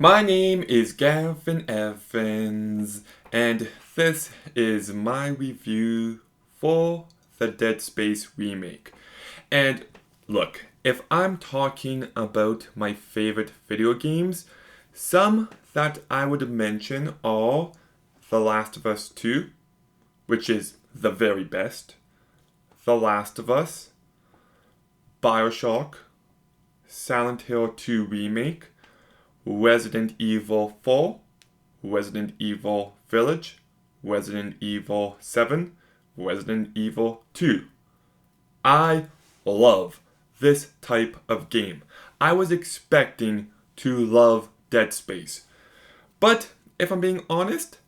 My name is Gavin Evans, and this is my review for the Dead Space remake. And look, if I'm talking about my favorite video games, some that I would mention are The Last of Us 2, which is the very best, The Last of Us, BioShock, Silent Hill 2 Remake, Resident Evil 4, Resident Evil Village, Resident Evil 7, Resident Evil 2. I love this type of game. I was expecting to love Dead Space. But if I'm being honest,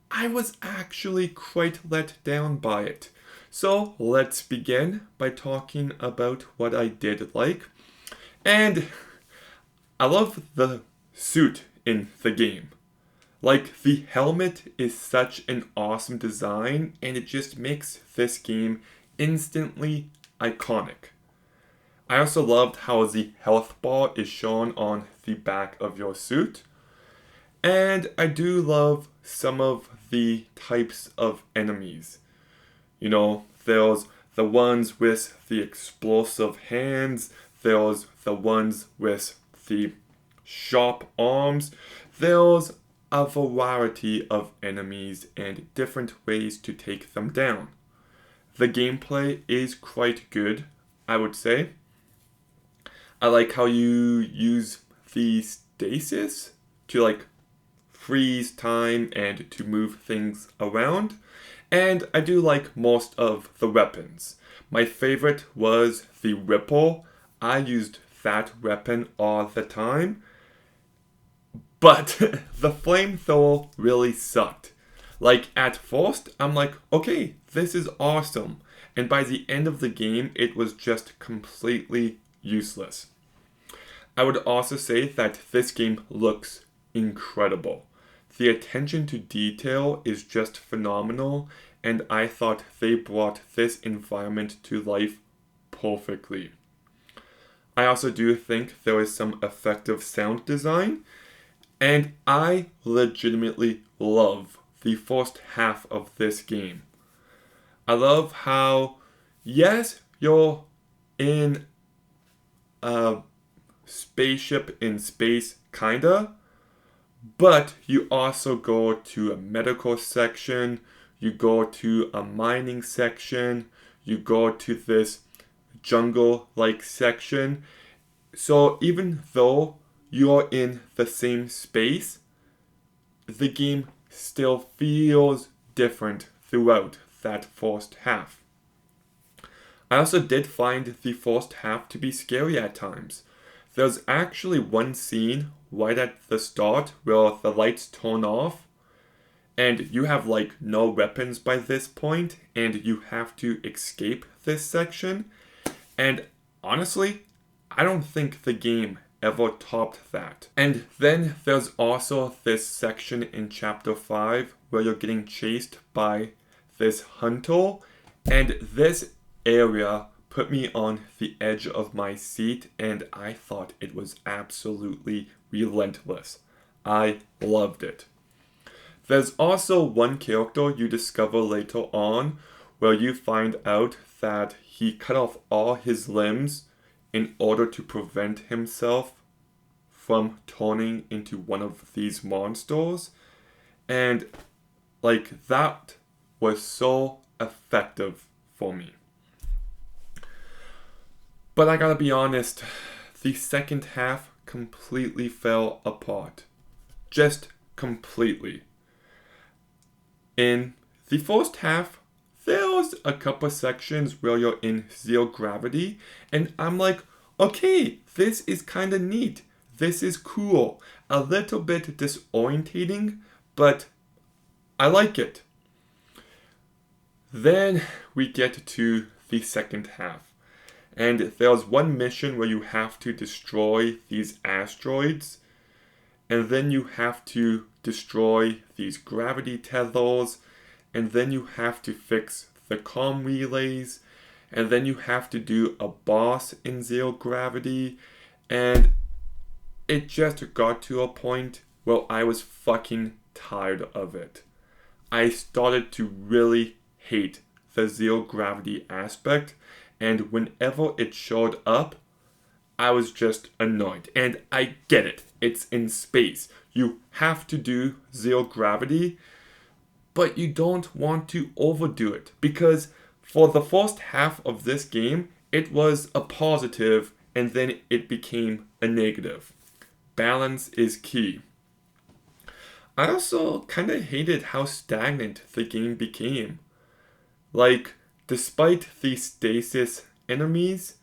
I was actually quite let down by it. So let's begin by talking about what I did like. And I love the suit in the game. Like, the helmet is such an awesome design, and it just makes this game instantly iconic. I also loved how the health bar is shown on the back of your suit. And I do love some of the types of enemies. There's the ones with the explosive hands, there's the ones with the sharp arms. There's a variety of enemies and different ways to take them down. The gameplay is quite good, I would say. I like how you use the stasis to freeze time and to move things around. And I do like most of the weapons. My favorite was the Ripple. I used that weapon all the time. But the flamethrower really sucked. At first, I'm like, okay, this is awesome. And by the end of the game, it was just completely useless. I would also say that this game looks incredible. The attention to detail is just phenomenal, and I thought they brought this environment to life perfectly. I also do think there is some effective sound design, and I legitimately love the first half of this game. I love how, yes, you're in a spaceship in space, kinda, but you also go to a medical section, you go to a mining section, you go to this jungle-like section. So even though you're in the same space, the game still feels different throughout that first half. I also did find the first half to be scary at times. There's actually one scene right at the start where the lights turn off and you have no weapons by this point and you have to escape this section. And honestly, I don't think the game ever topped that. And then there's also this section in chapter 5 where you're getting chased by this hunter, and this area put me on the edge of my seat, and I thought it was absolutely relentless. I loved it. There's also one character you discover later on where you find out that he cut off all his limbs in order to prevent himself from turning into one of these monsters. And that was so effective for me. But I gotta be honest, the second half completely fell apart. Just completely. In the first half, there was a couple sections where you're in zero gravity, and I'm like, okay, this is kinda neat. This is cool. A little bit disorientating, but I like it. Then we get to the second half. And there's one mission where you have to destroy these asteroids. And then you have to destroy these gravity tethers. And then you have to fix the comm relays. And then you have to do a boss in zero gravity. And it just got to a point where I was fucking tired of it. I started to really hate the zero gravity aspect, and whenever it showed up, I was just annoyed. And I get it, it's in space. You have to do zero gravity, but you don't want to overdo it because for the first half of this game, it was a positive and then it became a negative. Balance is key. I also kind of hated how stagnant the game became. Like, despite the stasis enemies,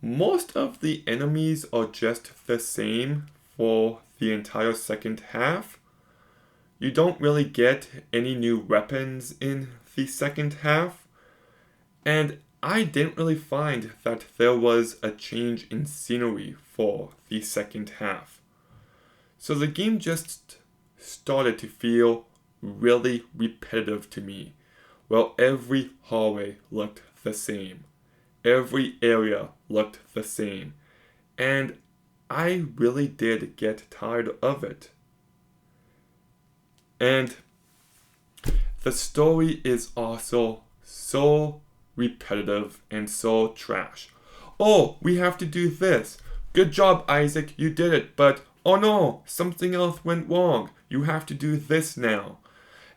most of the enemies are just the same for the entire second half. You don't really get any new weapons in the second half, and I didn't really find that there was a change in scenery for the second half. So the game just started to feel really repetitive to me. Well, every hallway looked the same. Every area looked the same. And I really did get tired of it. And the story is also so repetitive and so trash. Oh, we have to do this. Good job, Isaac, you did it, but oh no, something else went wrong. You have to do this now.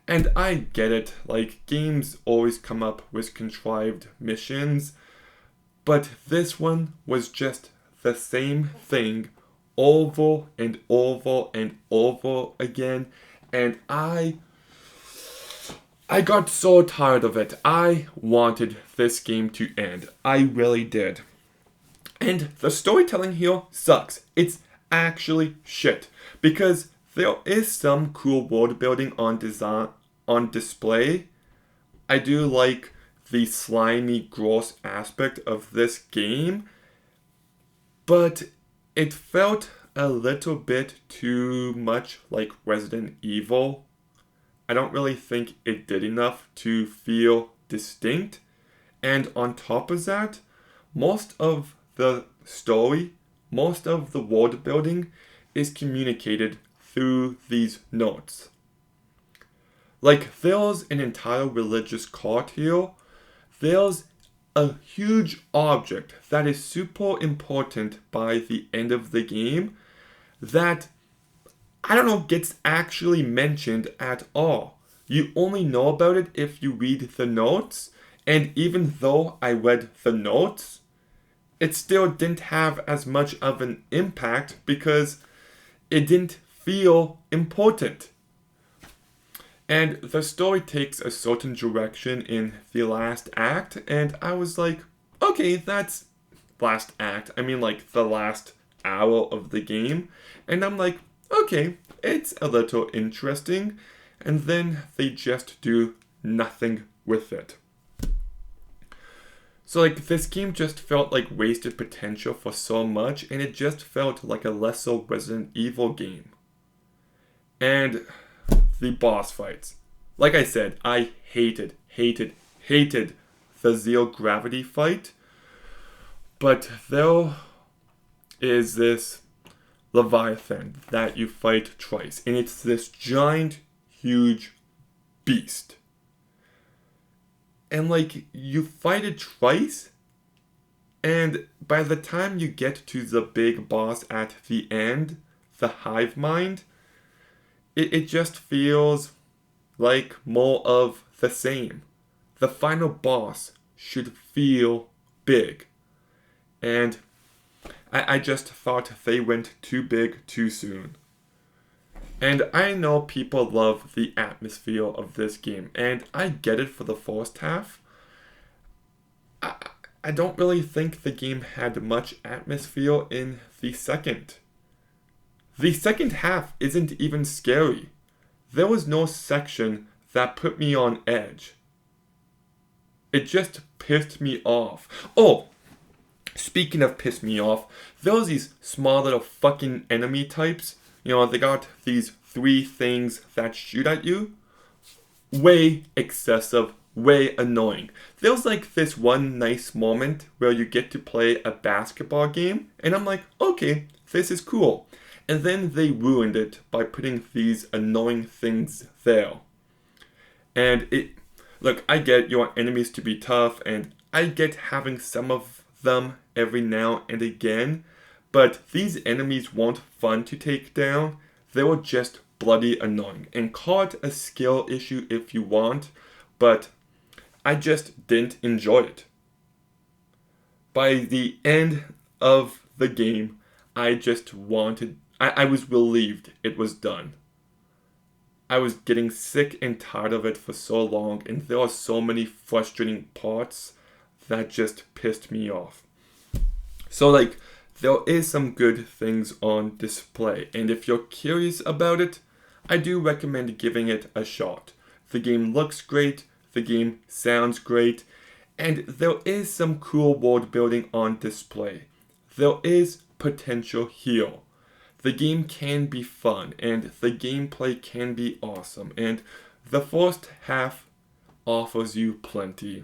And I get it, like, games always come up with contrived missions, but this one was just the same thing over and over and over again, and I got so tired of it. I wanted this game to end. I really did. And the storytelling here sucks. It's actually shit. Because there is some cool world building on display. I do like the slimy, gross aspect of this game. But it felt a little bit too much like Resident Evil. I don't really think it did enough to feel distinct. And on top of that, most of the story, most of the world building is communicated through these notes. Like, there's an entire religious cult here. There's a huge object that is super important by the end of the game that, I don't know, gets actually mentioned at all. You only know about it if you read the notes, and even though I read the notes, it still didn't have as much of an impact because it didn't feel important. And the story takes a certain direction in the last act, and I was like, okay, that's last act. I mean, like, the last hour of the game. And I'm like, okay, it's a little interesting. And then they just do nothing with it. So, like, this game just felt like wasted potential for so much, and it just felt like a lesser Resident Evil game. And the boss fights. Like I said, I hated the zero gravity fight. But there is this Leviathan that you fight twice. And it's this giant, huge beast. And like, you fight it twice. And by the time you get to the big boss at the end, the hive mind, it just feels like more of the same. The final boss should feel big. And I just thought they went too big too soon. And I know people love the atmosphere of this game, and I get it for the first half. I don't really think the game had much atmosphere in the second. The second half isn't even scary. There was no section that put me on edge. It just pissed me off. Oh, speaking of piss me off, there was these small little fucking enemy types. You know, they got these 3 things that shoot at you. Way excessive, way annoying. There was like this one nice moment where you get to play a basketball game, and I'm like, okay, this is cool. and then they ruined it by putting these annoying things there. And look, I get you want enemies to be tough, and I get having some of them every now and again, but these enemies weren't fun to take down. They were just bloody annoying. And call it a skill issue if you want, but I just didn't enjoy it. By the end of the game, I just wanted, I was relieved it was done. I was getting sick and tired of it for so long, and there are so many frustrating parts that just pissed me off. So like, there is some good things on display, and if you're curious about it, I do recommend giving it a shot. The game looks great, the game sounds great, and there is some cool world building on display. There is potential here. The game can be fun, and the gameplay can be awesome, and the first half offers you plenty.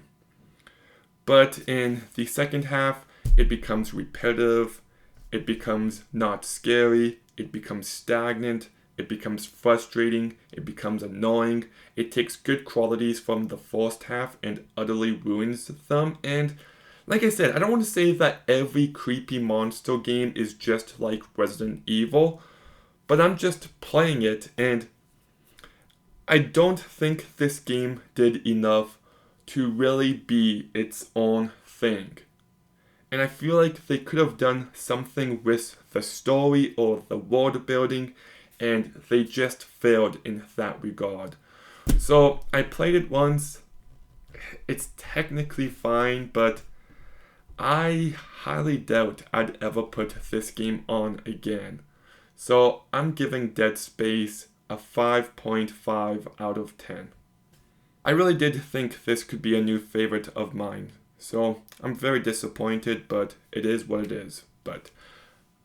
But in the second half, it becomes repetitive, it becomes not scary, it becomes stagnant, it becomes frustrating, it becomes annoying. It takes good qualities from the first half and utterly ruins them. And like I said, I don't want to say that every creepy monster game is just like Resident Evil, but I'm just playing it, and I don't think this game did enough to really be its own thing. And I feel like they could have done something with the story or the world building, and they just failed in that regard. So I played it once. It's technically fine, but I highly doubt I'd ever put this game on again. So I'm giving Dead Space a 5.5 out of 10. I really did think this could be a new favorite of mine. So I'm very disappointed, but it is what it is.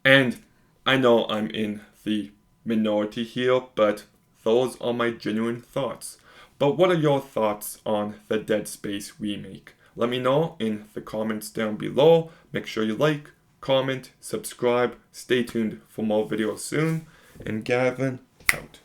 And I know I'm in the minority here, but those are my genuine thoughts. But what are your thoughts on the Dead Space remake? Let me know in the comments down below. Make sure you like, comment, subscribe. Stay tuned for more videos soon. And Gavin, out.